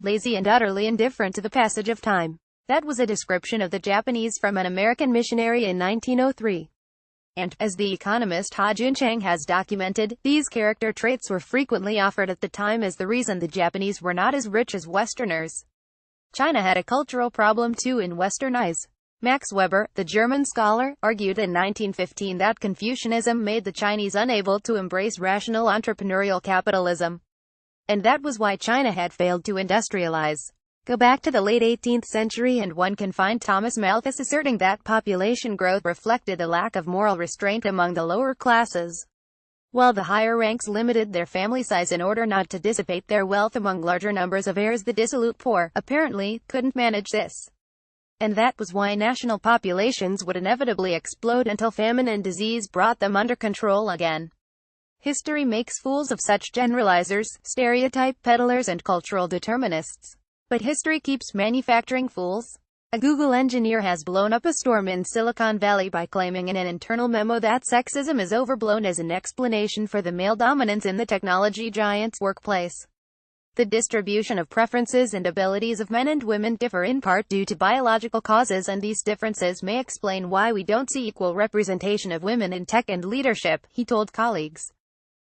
lazy and utterly indifferent to the passage of time. That was a description of the Japanese from an American missionary in 1903. And, as the economist Ha Junchang has documented, these character traits were frequently offered at the time as the reason the Japanese were not as rich as Westerners. China had a cultural problem too in Western eyes. Max Weber, the German scholar, argued in 1915 that Confucianism made the Chinese unable to embrace rational entrepreneurial capitalism. And that was why China had failed to industrialize. Go back to the late 18th century and one can find Thomas Malthus asserting that population growth reflected a lack of moral restraint among the lower classes, while the higher ranks limited their family size in order not to dissipate their wealth among larger numbers of heirs. The dissolute poor, apparently, couldn't manage this. And that was why national populations would inevitably explode until famine and disease brought them under control again. History makes fools of such generalizers, stereotype peddlers and cultural determinists. But history keeps manufacturing fools. A Google engineer has blown up a storm in Silicon Valley by claiming in an internal memo that sexism is overblown as an explanation for the male dominance in the technology giant's workplace. The distribution of preferences and abilities of men and women differ in part due to biological causes, and these differences may explain why we don't see equal representation of women in tech and leadership, he told colleagues.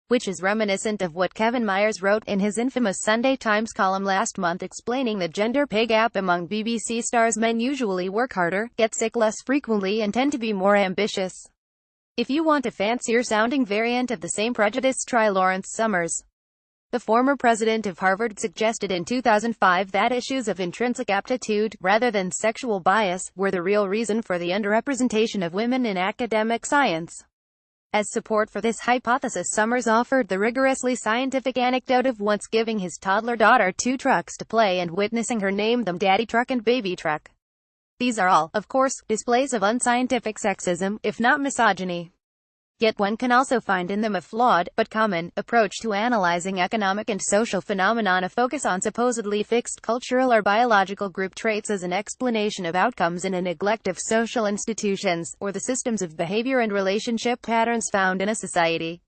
Which is reminiscent of what Kevin Myers wrote in his infamous Sunday Times column last month explaining the gender pay gap among BBC stars. Men usually work harder, get sick less frequently and tend to be more ambitious. If you want a fancier-sounding variant of the same prejudice, try Lawrence Summers. The former president of Harvard suggested in 2005 that issues of intrinsic aptitude, rather than sexual bias, were the real reason for the underrepresentation of women in academic science. As support for this hypothesis, Summers offered the rigorously scientific anecdote of once giving his toddler daughter 2 trucks to play and witnessing her name them Daddy Truck and Baby Truck. These are all, of course, displays of unscientific sexism, if not misogyny. Yet one can also find in them a flawed, but common, approach to analyzing economic and social phenomena, a focus on supposedly fixed cultural or biological group traits as an explanation of outcomes in a neglect of social institutions, or the systems of behavior and relationship patterns found in a society.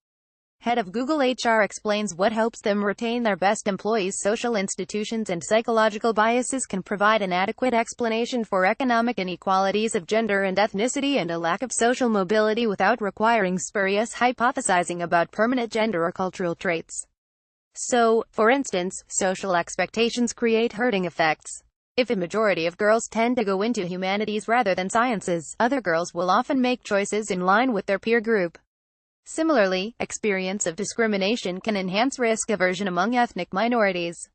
Head of Google HR explains what helps them retain their best employees. Social institutions and psychological biases can provide an adequate explanation for economic inequalities of gender and ethnicity and a lack of social mobility without requiring spurious hypothesizing about permanent gender or cultural traits. So, for instance, social expectations create herding effects. If a majority of girls tend to go into humanities rather than sciences, other girls will often make choices in line with their peer group. Similarly, experience of discrimination can enhance risk aversion among ethnic minorities.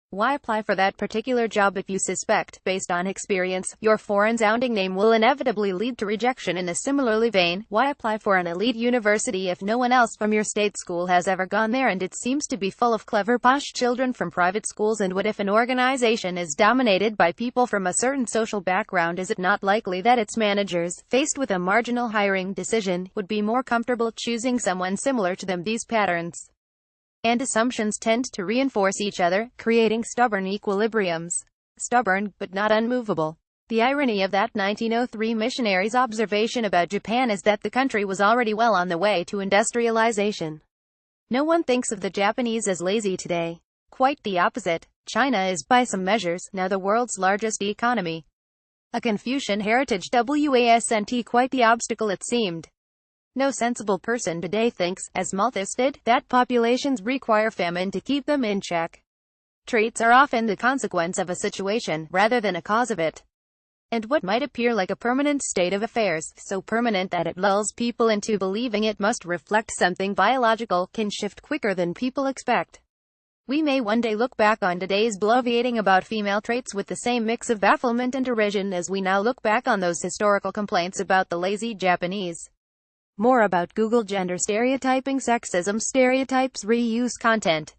Why apply for that particular job if you suspect, based on experience, your foreign-sounding name will inevitably lead to rejection? In a similarly vein, why apply for an elite university if no one else from your state school has ever gone there and it seems to be full of clever posh children from private schools? And what if an organization is dominated by people from a certain social background? Is it not likely that its managers, faced with a marginal hiring decision, would be more comfortable choosing someone similar to them? These patterns and assumptions tend to reinforce each other, creating stubborn equilibriums. Stubborn, but not unmovable. The irony of that 1903 missionary's observation about Japan is that the country was already well on the way to industrialization. No one thinks of the Japanese as lazy today. Quite the opposite. China is, by some measures, now the world's largest economy. A Confucian heritage wasn't quite the obstacle it seemed. No sensible person today thinks, as Malthus did, that populations require famine to keep them in check. Traits are often the consequence of a situation, rather than a cause of it. And what might appear like a permanent state of affairs, so permanent that it lulls people into believing it must reflect something biological, can shift quicker than people expect. We may one day look back on today's bloviating about female traits with the same mix of bafflement and derision as we now look back on those historical complaints about the lazy Japanese. More about Google gender stereotyping, sexism stereotypes, reuse content.